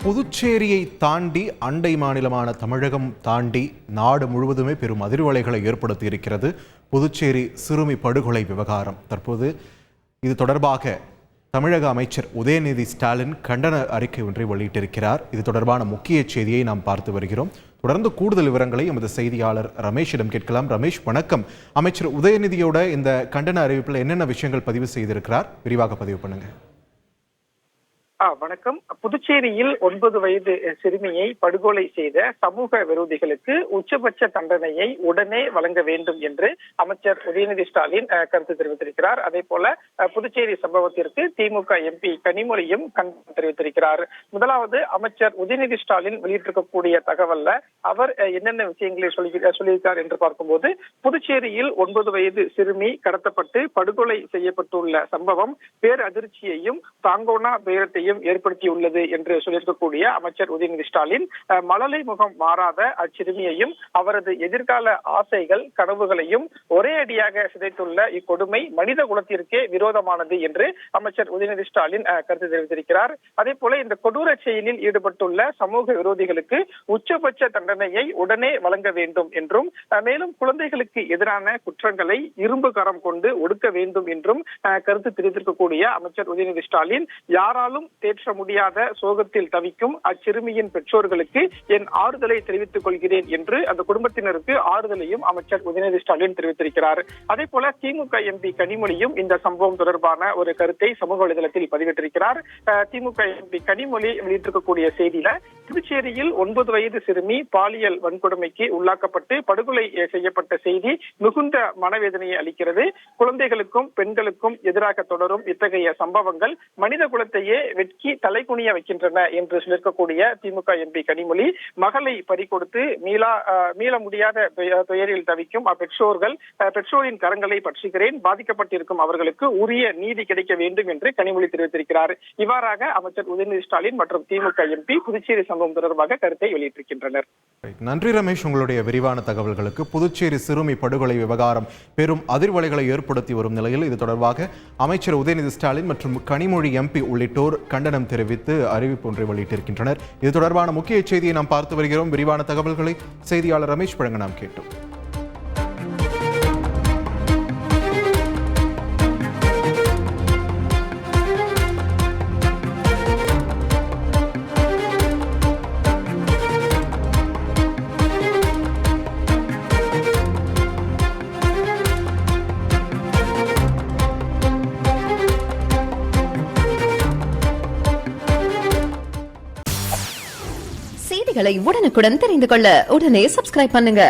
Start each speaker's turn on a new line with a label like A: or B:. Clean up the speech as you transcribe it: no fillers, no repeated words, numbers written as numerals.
A: புதுச்சேரியை தாண்டி அண்டை மாநிலமான தமிழகம் தாண்டி நாடு முழுவதுமே பெரும் அதிர்வலைகளை ஏற்படுத்தி இருக்கிறது புதுச்சேரி சிறுமி படுகொலை விவகாரம். தற்போது இது தொடர்பாக தமிழக அமைச்சர் உதயநிதி ஸ்டாலின் கண்டன அறிக்கை ஒன்றை வெளியிட்டிருக்கிறார். இது தொடர்பான முக்கிய செய்தியை நாம் பார்த்து வருகிறோம். தொடர்ந்து கூடுதல் விவரங்களை எமது செய்தியாளர் ரமேஷிடம் கேட்கலாம். ரமேஷ், வணக்கம். அமைச்சர் உதயநிதியோட இந்த கண்டன அறிவிப்பில் என்னென்ன விஷயங்கள் பதிவு செய்திருக்கிறார்? விரிவாக பதிவு பண்ணுங்க.
B: வணக்கம். புதுச்சேரியில் 9 வயது சிறுமியை படுகொலை செய்த சமூக விரோதிகளுக்கு உச்சபட்ச தண்டனையை உடனே வழங்க வேண்டும் என்று அமைச்சர் உதயநிதி ஸ்டாலின் கருத்து தெரிவித்திருக்கிறார். அதே போல புதுச்சேரி சம்பவத்திற்கு திமுக எம்பி கனிமொழியும் கண்டனம் தெரிவித்திருக்கிறார். முதலாவது அமைச்சர் உதயநிதி ஸ்டாலின் வெளியிட்டிருக்கக்கூடிய தகவல்ல அவர் என்னென்ன விஷயங்களை சொல்லியிருக்கார் என்று பார்க்கும்போது, புதுச்சேரியில் 9 வயது சிறுமி கடத்தப்பட்டு படுகொலை செய்யப்பட்டுள்ள சம்பவம் பேரதிர்ச்சியையும் தாங்கோனா பேரத்தையும் ஏற்படுத்தியுள்ளது என்று சொல்லியிருக்கக்கூடிய அமைச்சர் உதயநிதி ஸ்டாலின், மழலை முகம் மாறாத அச்சிறுமியையும் அவரது எதிர்கால ஆசைகள் கனவுகளையும் ஒரே அடியாக சிதைத்துள்ள இக்கொடுமை மனித குலத்திற்கே விரோதமானது என்று அமைச்சர் உதயநிதி ஸ்டாலின் கருத்து தெரிவித்திருக்கிறார். அதே போல இந்த கொடூர செயலில் ஈடுபட்டுள்ள சமூக விரோதிகளுக்கு உச்சபட்ச தண்டனையை உடனே வழங்க வேண்டும் என்றும், மேலும் குழந்தைகளுக்கு எதிரான குற்றங்களை இரும்பு கரம் கொண்டு ஒடுக்க வேண்டும் என்றும் கருத்து தெரிவித்திருக்கக்கூடிய அமைச்சர் உதயநிதி ஸ்டாலின், யாராலும் தேற்ற முடியாத சோகத்தில் தவிக்கும் அச்சிறுமியின் பெற்றோர்களுக்கு என் ஆறுதலை தெரிவித்துக் கொள்கிறேன் என்று அந்த குடும்பத்தினருக்கு ஆறுதலையும் அமைச்சர் உதயநிதி ஸ்டாலின் தெரிவித்திருக்கிறார். அதே போல திமுக எம்பி கனிமொழியும் இந்த சம்பவம் தொடர்பான ஒரு கருத்தை சமூக வலைதளத்தில் பதிவிட்டிருக்கிறார். திமுக எம்பி கனிமொழி வெளியிட்டிருக்கக்கூடிய செய்தியில, புதுச்சேரியில் 9 வயது சிறுமி பாலியல் வன்கொடுமைக்கு உள்ளாக்கப்பட்டு படுகொலை செய்யப்பட்ட செய்தி மிகுந்த மனவேதனையை அளிக்கிறது. குழந்தைகளுக்கும் பெண்களுக்கும் எதிராக தொடரும் இத்தகைய சம்பவங்கள் மனித குலத்தையே வெட்கி தலைகுனிய வைக்கின்றன என்று சொல்லியிருக்கக்கூடிய திமுக எம்பி கனிமொழி, மகளை பறிகொடுத்து மீள முடியாத துயரில் தவிக்கும் பெற்றோரின் கரங்களை பற்றுகிறேன். பாதிக்கப்பட்டிருக்கும் அவர்களுக்கு உரிய நீதி கிடைக்க வேண்டும் என்று கனிமொழி தெரிவித்திருக்கிறார். இவ்வாறாக அமைச்சர் உதயநிதி ஸ்டாலின் மற்றும் திமுக எம்பி புதுச்சேரி சம்பவம் தொடர்பாக கருத்தை வெளியிட்டிருக்கின்றனர்.
A: நன்றி ரமேஷ், உங்களுடைய விரிவான தகவல்களுக்கு. புதுச்சேரி சிறுமி படுகொலை விவகாரம் பெரும் அதிர்வலைகளை ஏற்படுத்தி வரும் நிலையில் இது தொடர்பாக அமைச்சர் உதயநிதி ஸ்டாலின் மற்றும் கனிமொழி எம்பி உள்ளிட்டோர் கண்டனம் தெரிவித்து அறிவிப்பு ஒன்றை வெளியிட்டிருக்கின்றனர். இது தொடர்பான முக்கிய செய்தியை நாம் பார்த்து வருகிறோம். விரிவான தகவல்களை செய்தியாளர் ரமேஷ் வழங்க நாம் கேட்டோம்.
C: செய்திகளை உடனுக்குடன் தெரிந்து கொள்ள உடனே சப்ஸ்கிரைப் பண்ணுங்க.